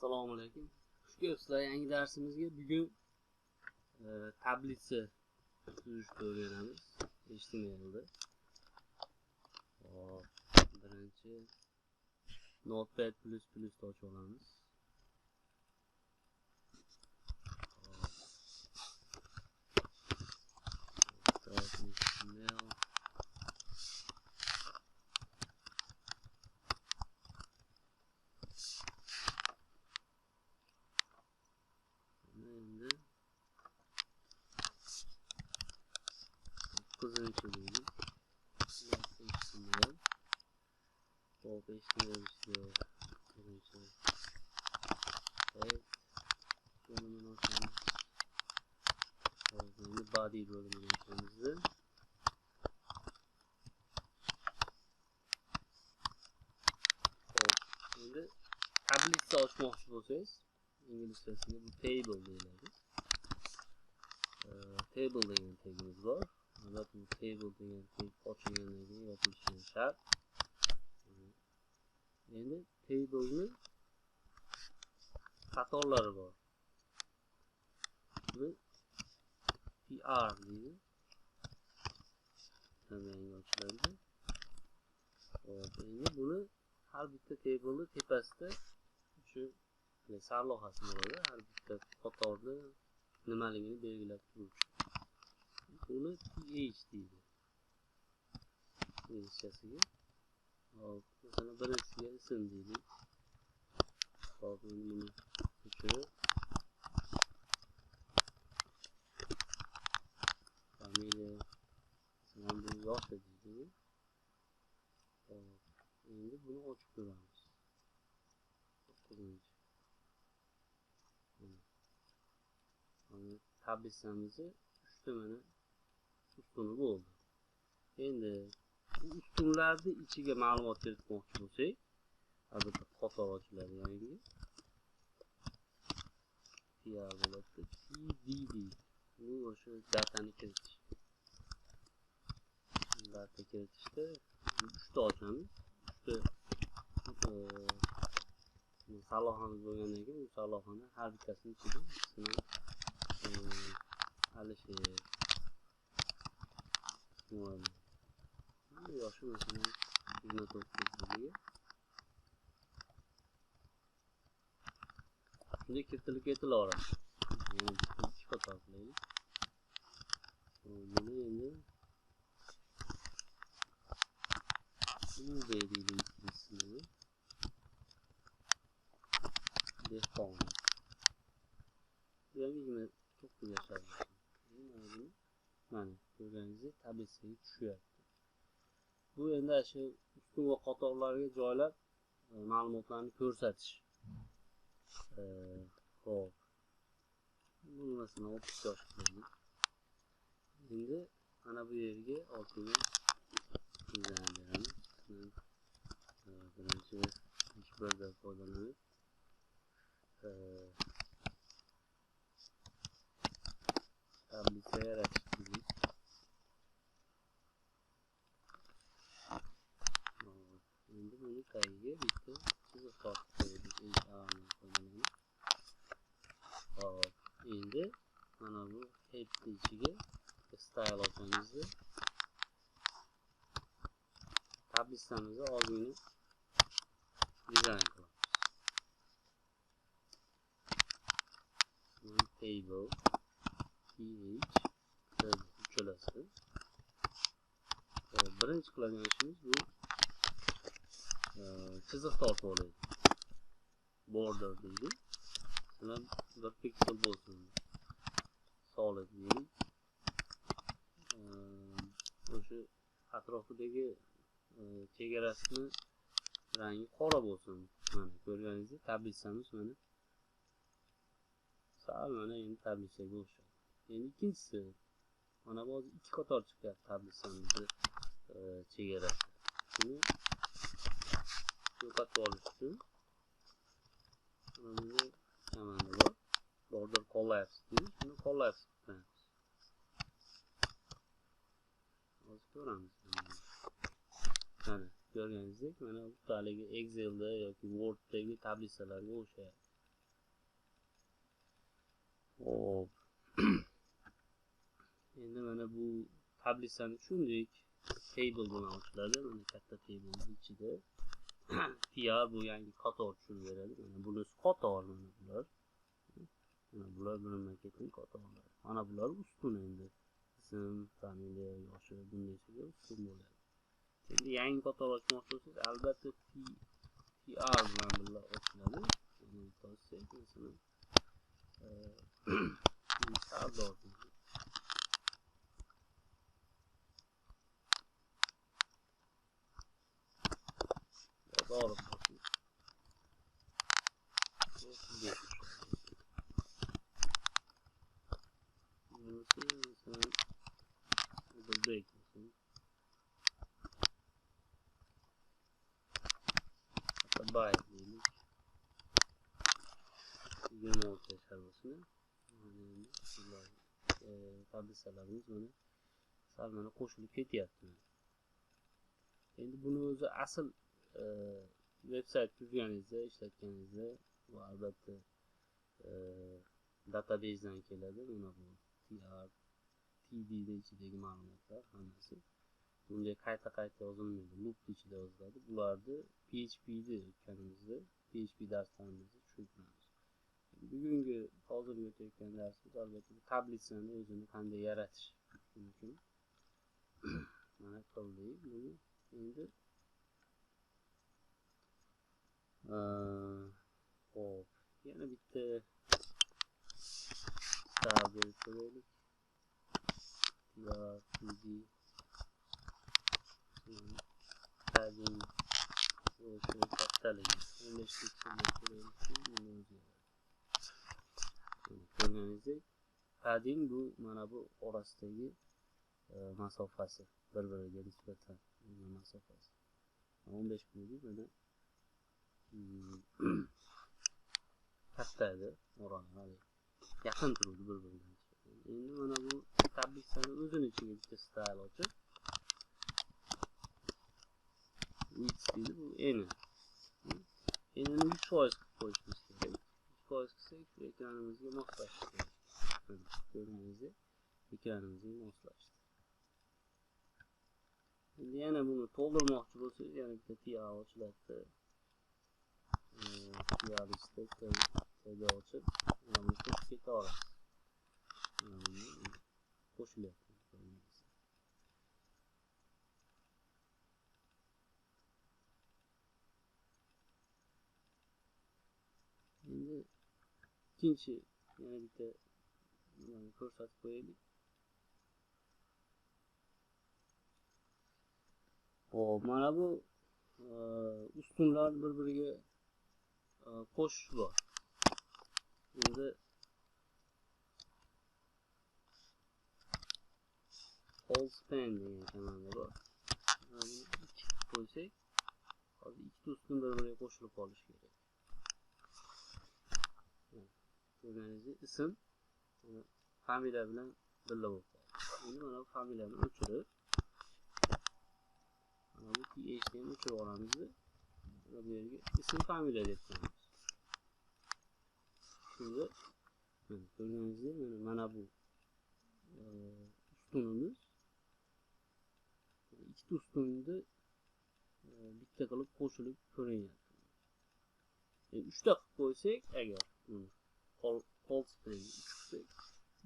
Assalomu alaykum. Xushkelibsizlar. Yangi darsimizga bugun tablitsa tuzishni o'rganamiz. HTMLda. Birinchi Notepad++ ni ochib olamiz. Kızınçı değil. HTML. HTML işte. Kızınçı. Evet. Bölümünü açalım. Body bölümünü açalım. Şimdi tablitsa açmoqchi bo'lsangiz, inglizchasida bu table deyiladi. Table degan tagimiz bor. Albatta bu table degan tag ochilgandan keyin yopilishi shart. Endi table'ni qatorlari bor. Bu PR deydi. Yangi ochiladi. Endi buni har bitta table'ni tepasida shu sarlavhasi bo'ladi. Har bitta qatorni nimaligini belgilab turuvchi. Buni ph deydi. İngilizcesiga. Mesela birinchisiga ism deydi. Hop, buni o'chirib familiya ismini bu yoshda deydi. Endi buni ochib ko'ramiz. 9. Tablitsamizni 3 ta mana ustuni bo'ldi. Endi bu ustunlarni ichiga ma'lumot kiritmoqchi bo'lsak, albatta qator ochiladi yangi. PR bo'ladi. cdd. Bu o'sha datani kiritish. Data kiritishda 3 ta ochamiz. 3 ta salohamiz bo'lgandan keyin bu salohani har bittasini ichiga alisher yoshi masalan 29 shunday kiritilib ketilaveradi. Yana ikki qator qilaylik. Buni endi deylik ismini dehqon. Yani 29 yaşarlı. Mana ko'rganingizdek tablitsaga tushyapti. Bu endi shu ustun va qatorlarga joylab ma'lumotlarni ko'rsatish. Xo'p. Buni masalan 30 yosh qilaylik. Endi mana bu yerga ortiga dizayn beramiz. Birinchi Ushbudan foydalanib tablitsa yaratdik. Endi buni tagiga bitta chiziq tortib qo'ydik. Endi mana bu head ichiga style ochamiz. Tablitsamizni oldini dizayn qilamiz. Table ph uchalasi. Birinchi qiladigan ishimiz bu chiziq tortib oladi. Border deydi. Masalan 1 piksel bo'lsin. Solid deydi. O'sha atrofidagi chegarasini rangi qora bo'lsin. Mana ko'rganingizdek tablitsamiz mana sal mana endi tablitsaga o'xshaydi. Endi ikkinchisi mana bu ikki qator chiqyapti tablitsamizni chegarasi. Buni yo'qotib olish uchun mana komanda bor. Border collapse deydi. Shuni collapse qilamiz. Hozir ko'ramiz. Mana ko'rganingizdek mana bu haligi Excel'da yoki Word'dagi tablitsalarga o'xshaydi. Hop. Endi mana bu tablitsani tushundik. Table bilan ochiladi. Mana katta table ichida tr bu yangi qator tushunib beradi. Mana bunisi qator, mana bular. Mana bular birma-ketin qatorlar. Mana bular ustun endi. Ism, familiya, yoshi bundaysiga ustun bo'ladi. Endi yangi qator ochmoqchi bo'lsangiz, albatta tr bilan birga ochiladi. Buni to'ssak, masalan, savdo doğru. Bayat diyelim. 26 yaş arabasını. Tablitsalarimiz mana sal mana qo'shilib ketyapti. Endi buni o'zi asl veb-sayt tuzganingizda, ishlatganingizda bu albatta databazdan keladi. Mana bu tr, td ichidagi ma'lumotlar hammasi. Bunga qayta yozilmaydi, loop ichida yoziladi. Bularni PHP'da o'tganimizda, PHP darslarimizda tushuntiramiz. Bugungi hozir o'tayotgan darsimiz albatta bu tablitsani o'zini qanday yaratish mumkin. Mana qildik buni. Endi hop, yana bitta tabel qo'yaylik. td padding o'sha kattaligi 15 piksel qo'yaylik. Ko'rganingizdek, padding bu mana bu orasidagi masofasi, bir-biriga nisbatan masofasi 15 qo'ydik. Mana katta edi, o'rnlari yaqin turibdi bir-biriga. Endi mana bu tablitsani o'zini ichiga bitta style ochib, width deydi, bu eni. Enini 100% qilib qo'yishimiz kerak. 100% qilsak, shu ekranimizga moslashib kerak. Ko'rganingizdek, ekranimizga moslashdi. Endi yana buni to'ldirmoqchi bo'lsangiz, yana bitta tr ochiladi. tr listda ochib, mana buni qo'shib keta olasiz. Qo'shilyapti. Endi ikkinchi yana bitta ko'rsatib qo'yaylik. Hop, mana bu ustunlar bir-biriga qo'shish bor. Endi all span degan kanalda bor. Buni ikki qo'ysak, hozir ikkita ustun bir-biriga qo'shilib qolishi kerak. Ko'rganingizdek, ism familiya bilan birga bo'lib qoldi. Endi mana bu familiyani o'chirib, mana bu ph'ni o'chirib olamiz. Bu yerga ism familiya deb qo'yamiz. Shunda ko'rganingizdek, mana bu ustunimiz ikkita ustunni bitta qilib qo'shilib ko'rinyapti. 3 ta qilib qo'ysak, agar all span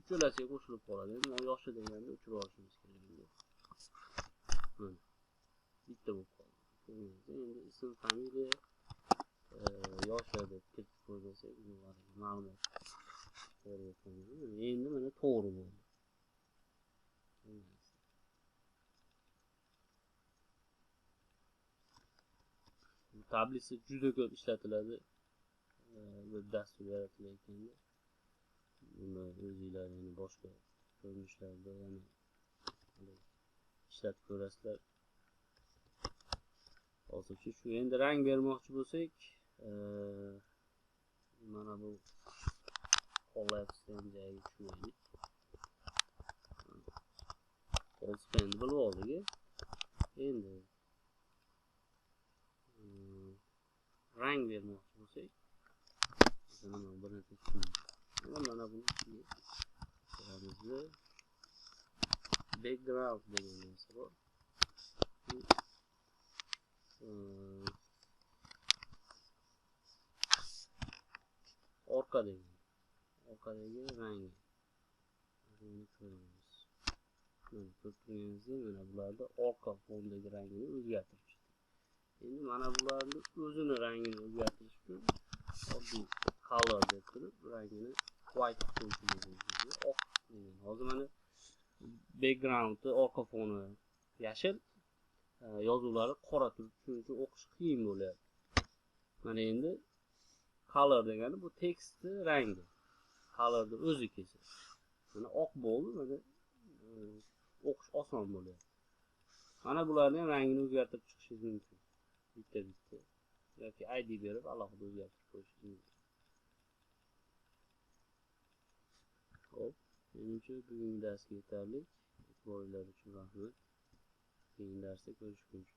uchalasiga qo'shilib qoladi. Endi yoshi deganda o'chirib olishimiz kerak. Mana bitta bo'lib qoldi. Endi ism familiya yoshi deb kiritib qo'ysak, bu ma'lumot to'g'ri ekanini. Endi mana to'g'ri bo'ldi. Tablitsa juda ko'p ishlatiladi. Web dastur yaratilayotganda. Bunda o'zingizlar yana boshqa ko'rinishlarda yana ishlatib ko'rasizlar. Hozircha shu. Endi rang bermoqchi bo'lsak, mana bu collapsedan joyiga tushmaylik. All span bilib oldik. Endi rang bermoqchi bo'lsak, mana bir narsa Mana buni ko'ramiz. Background degan narsa bor. Orqadagi rangi. Buni ko'ramiz. Mana ko'rganingizdek, mana bularda orqa fondagi rangini o'zgartirish. Endi mana bularni o'zini rangini o'zgartirish uchun oddiy color deb turib rangini white qo'yishimiz mumkin. Oq degan. Hozir mana background orqa foni yashil, yozuvlari qora turib, shuning uchun o'qish qiyin bo'lyapti. Mana endi color degani bu tekstni rangi. Colorni o'zi kelsa. Mana oq bo'ldi, mana o'qish oson bo'lyapti. Mana bularning rangini o'zgartirib chiqishingiz mumkin. Bitta yoki ID berib alohida o'zgartirib qo'yishingiz mumkin. Xo'p, menimcha bugungi darsga yetarli. E'tiboringiz uchun rahmat. Keyingi darsda ko'rishguncha